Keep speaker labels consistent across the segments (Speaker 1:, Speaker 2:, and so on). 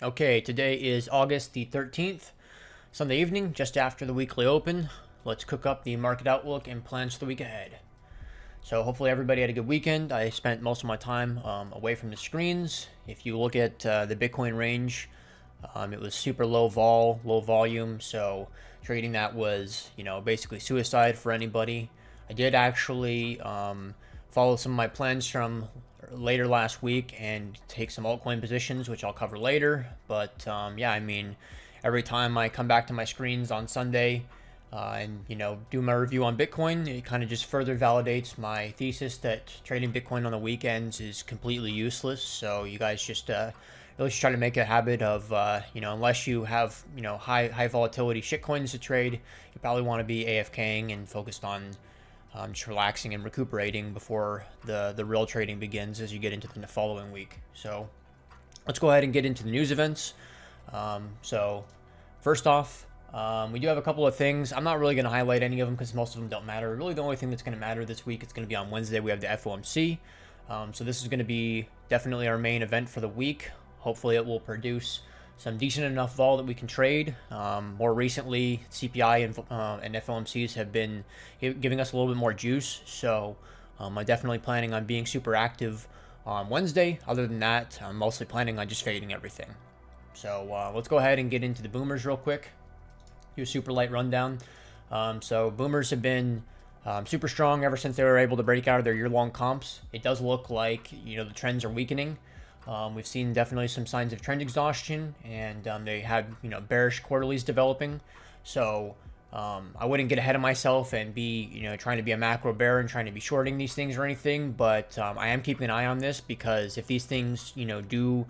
Speaker 1: Okay, today is August the 13th, Sunday evening, just after the weekly open. Let's cook up the market outlook and plans for the week ahead. So hopefully everybody had a good weekend. I spent most of my time away from the screens. If you look at the Bitcoin range, it was super low volume, so trading that was, basically suicide for anybody. I did actually follow some of my plans from later last week and take some altcoin positions, which I'll cover later. But yeah, I mean, every time I come back to my screens on Sunday and do my review on Bitcoin, it kind of just further validates my thesis that trading Bitcoin on the weekends is completely useless. So you guys just really should try to make a habit of unless you have high volatility shitcoins to trade, you probably want to be AFKing and focused on just relaxing and recuperating before the real trading begins as you get into the following week. So let's go ahead and get into the news events. So first off, we do have a couple of things. I'm not really going to highlight any of them because most of them don't matter. Really, the only thing that's going to matter this week is going to be on Wednesday. We have the FOMC. So this is going to be definitely our main event for the week. Hopefully it will produce some decent enough vol that we can trade. More recently, CPI and FOMCs have been giving us a little bit more juice. So I'm definitely planning on being super active on Wednesday. Other than that, I'm mostly planning on just fading everything. So let's go ahead and get into the boomers real quick. Do a super light rundown. So boomers have been super strong ever since they were able to break out of their year-long comps. It does look like the trends are weakening. We've seen definitely some signs of trend exhaustion, and they had bearish quarterlies developing. So I wouldn't get ahead of myself and be trying to be a macro bear and trying to be shorting these things or anything. But I am keeping an eye on this because if these things do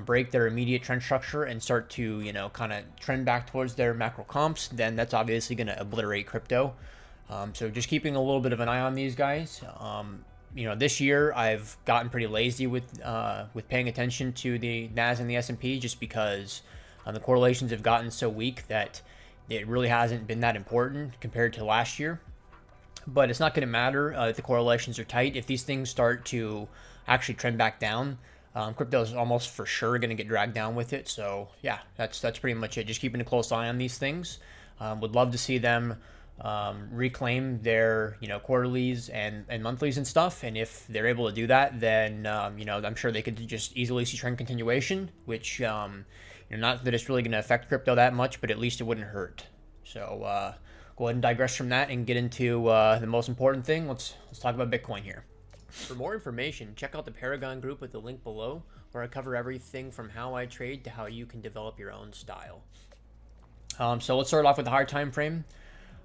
Speaker 1: break their immediate trend structure and start to kind of trend back towards their macro comps, then that's obviously going to obliterate crypto. So just keeping a little bit of an eye on these guys. This year I've gotten pretty lazy with paying attention to the Nas and the S&P just because the correlations have gotten so weak that it really hasn't been that important compared to last year. But it's not going to matter if the correlations are tight. If these things start to actually trend back down, crypto is almost for sure going to get dragged down with it. So yeah, that's pretty much it. Just keeping a close eye on these things. Would love to see them reclaim their quarterlies and monthlies and stuff, and if they're able to do that, then I'm sure they could just easily see trend continuation, which not that it's really going to affect crypto that much, but at least it wouldn't hurt. So go ahead and digress from that and get into the most important thing. Let's talk about Bitcoin here. For more information, check out the Paragon group with the link below, where I cover everything from how I trade to how you can develop your own style. So let's start off with the higher time frame.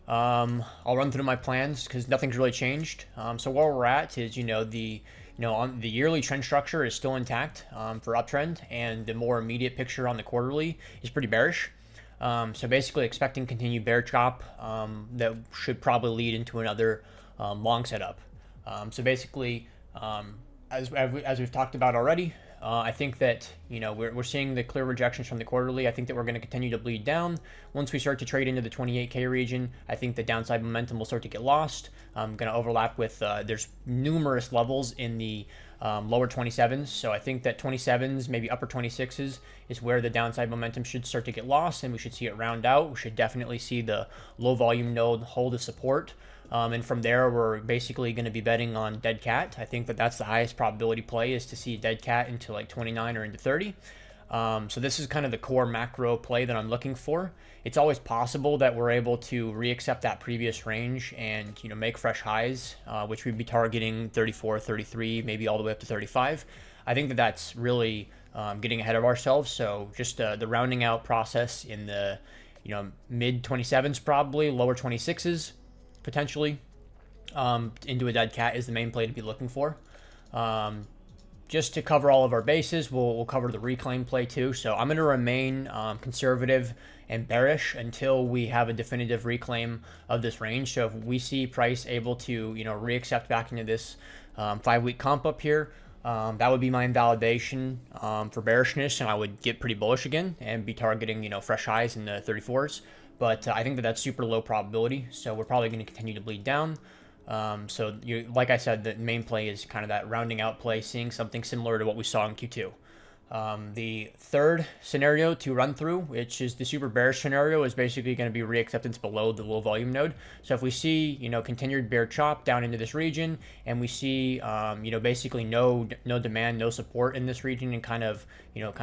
Speaker 1: I'll run through my plans because nothing's really changed. So where we're at is, the yearly trend structure is still intact for uptrend, and the more immediate picture on the quarterly is pretty bearish. So basically expecting continued bear chop that should probably lead into another long setup. So basically, as we've talked about already, I think that we're seeing the clear rejections from the quarterly. I think that we're going to continue to bleed down. Once we start to trade into the 28K region, I think the downside momentum will start to get lost. I'm going to overlap with there's numerous levels in the lower 27s. So I think that 27s, maybe upper 26s, is where the downside momentum should start to get lost, and we should see it round out. We should definitely see the low volume node hold a support. And from there, we're basically going to be betting on dead cat. I think that that's the highest probability play, is to see dead cat into like 29 or into 30. So this is kind of the core macro play that I'm looking for. It's always possible that we're able to reaccept that previous range and make fresh highs, which we'd be targeting 34, 33, maybe all the way up to 35. I think that that's really getting ahead of ourselves. So just the rounding out process in the mid 27s, probably lower 26s. Potentially into a dead cat is the main play to be looking for. Just to cover all of our bases, we'll cover the reclaim play too. So I'm going to remain conservative and bearish until we have a definitive reclaim of this range. So if we see price able to reaccept back into this 5-week comp up here, that would be my invalidation for bearishness, and I would get pretty bullish again and be targeting fresh highs in the 34s. But I think that that's super low probability, so we're probably going to continue to bleed down. So like I said, the main play is kind of that rounding out play, seeing something similar to what we saw in Q2. The third scenario to run through, which is the super bearish scenario, is basically going to be reacceptance below the low volume node. So if we see, continued bear chop down into this region, and we see, basically no demand, no support in this region, and kind of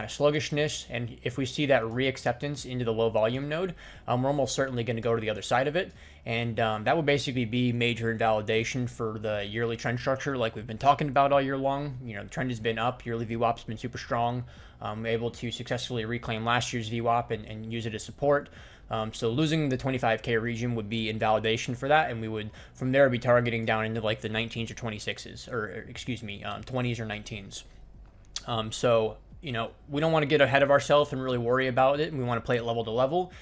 Speaker 1: sluggishness, and if we see that reacceptance into the low volume node, we're almost certainly going to go to the other side of it, and that would basically be major invalidation for the yearly trend structure, like we've been talking about all year long. The trend has been up, yearly VWAP's been super strong. Able to successfully reclaim last year's VWAP and use it as support. So losing the 25K region would be invalidation for that, and we would from there be targeting down into like the 19s or 26s, or excuse me, 20s or 19s. So we don't want to get ahead of ourselves and really worry about it. We want to play it level to level.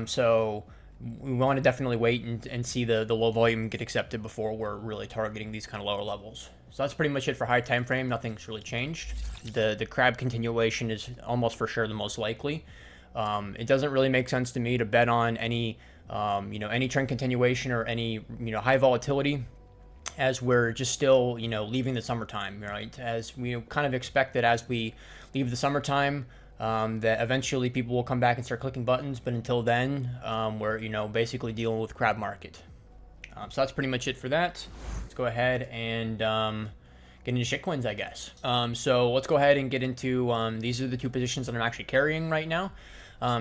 Speaker 1: So we want to definitely wait and see the low volume get accepted before we're really targeting these kind of lower levels. So that's pretty much it for high time frame. Nothing's really changed. The crab continuation is almost for sure the most likely. It doesn't really make sense to me to bet on any any trend continuation or any high volatility, as we're just still leaving the summertime, right? As we kind of expect that as we leave the summertime, that eventually people will come back and start clicking buttons, but until then, we're basically dealing with crab market. So that's pretty much it for that. Let's go ahead and get into shitcoins, I guess. So let's go ahead and get into these are the two positions that I'm actually carrying right now.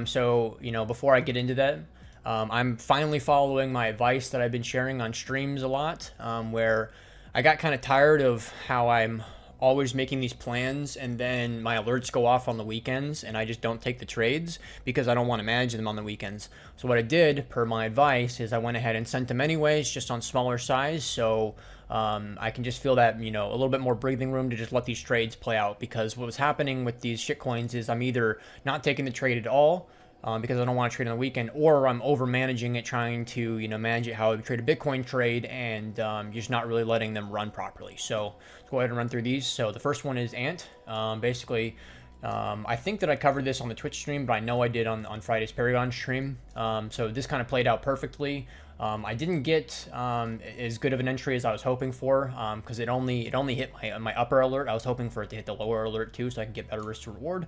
Speaker 1: So before I get into that, I'm finally following my advice that I've been sharing on streams a lot, where I got kind of tired of how I'm always making these plans and then my alerts go off on the weekends and I just don't take the trades because I don't want to manage them on the weekends. So what I did, per my advice, is I went ahead and sent them anyways, just on smaller size, so I can just feel that a little bit more breathing room to just let these trades play out. Because what was happening with these shitcoins is I'm either not taking the trade at all, because I don't want to trade on the weekend, or I'm over managing it, trying to manage it how I would trade a Bitcoin trade, and just not really letting them run properly. So let's go ahead and run through these. So the first one is Ant. Basically, I think that I covered this on the Twitch stream, but I know I did on Friday's Paragon stream. So this kind of played out perfectly. I didn't get as good of an entry as I was hoping for, because it only hit my upper alert. I was hoping for it to hit the lower alert too, so I can get better risk to reward.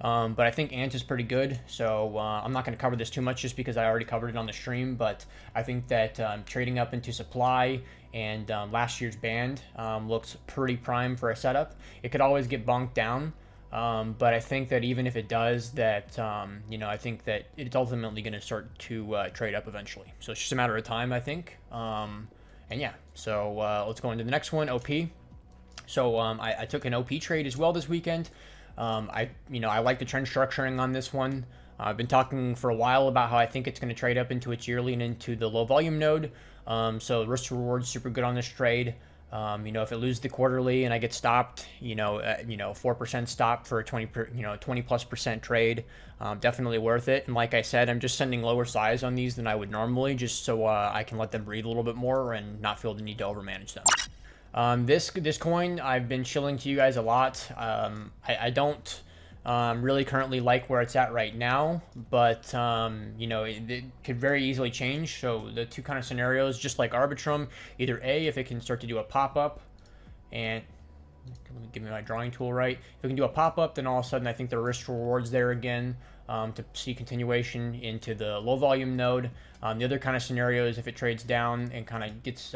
Speaker 1: But I think Ant is pretty good, so I'm not going to cover this too much just because I already covered it on the stream. But I think that trading up into supply and last year's band looks pretty prime for a setup. It could always get bonked down. But I think that even if it does, that I think that it's ultimately going to start to trade up eventually. So it's just a matter of time, I think. And yeah, so let's go into the next one, OP. So I took an OP trade as well this weekend. I like the trend structuring on this one. I've been talking for a while about how I think it's going to trade up into its yearly and into the low volume node. So risk to reward is super good on this trade. If it loses the quarterly and I get stopped, 4% stop for a 20+% trade, definitely worth it. And like I said, I'm just sending lower size on these than I would normally, just so I can let them breathe a little bit more and not feel the need to overmanage them. This coin, I've been shilling to you guys a lot. I don't really currently like where it's at right now, but it could very easily change. So the two kind of scenarios, just like Arbitrum, either A, if it can start to do a pop-up, and give me my drawing tool right, if it can do a pop-up, then all of a sudden I think the risk rewards there again, to see continuation into the low volume node. The other kind of scenario is if it trades down and kind of gets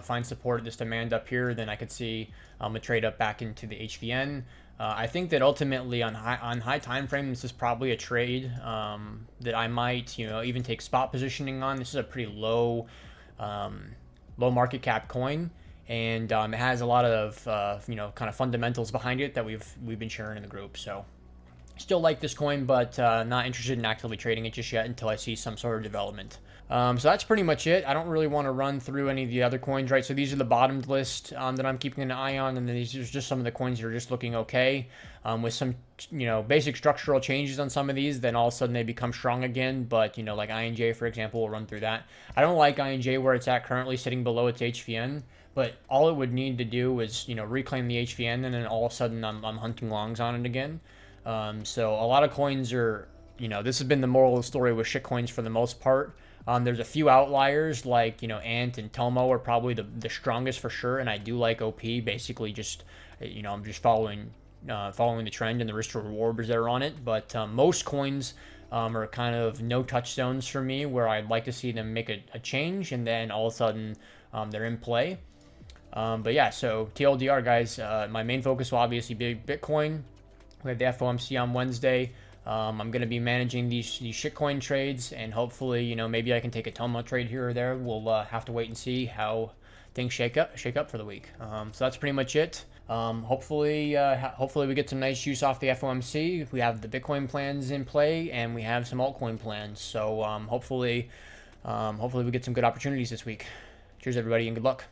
Speaker 1: finds support at this demand up here, then I could see a trade up back into the HVN. I think that ultimately on high time frame, this is probably a trade that I might even take spot positioning on. This is a pretty low market cap coin, and it has a lot of kind of fundamentals behind it that we've been sharing in the group. So still like this coin, but not interested in actively trading it just yet until I see some sort of development. So that's pretty much it. I don't really want to run through any of the other coins, right? So these are the bottomed list that I'm keeping an eye on, and then these are just some of the coins that are just looking okay. With some, basic structural changes on some of these, then all of a sudden they become strong again. But, like INJ, for example, we'll run through that. I don't like INJ where it's at currently, sitting below its HVN. But all it would need to do is, reclaim the HVN, and then all of a sudden I'm hunting longs on it again. So a lot of coins are, this has been the moral of the story with shitcoins for the most part. There's a few outliers like, Ant and Tomo are probably the strongest for sure. And I do like OP, basically just, I'm just following following the trend and the risk to rewards that are on it. But most coins are kind of no touchstones for me, where I'd like to see them make a change and then all of a sudden they're in play. But yeah, so TLDR, guys, my main focus will obviously be Bitcoin. We have the FOMC on Wednesday. I'm going to be managing these shitcoin trades, and hopefully, you know, maybe I can take a Toma trade here or there. We'll have to wait and see how things shake up for the week. So that's pretty much it. Hopefully we get some nice juice off the FOMC. We have the Bitcoin plans in play, and we have some altcoin plans. So hopefully we get some good opportunities this week. Cheers, everybody, and good luck.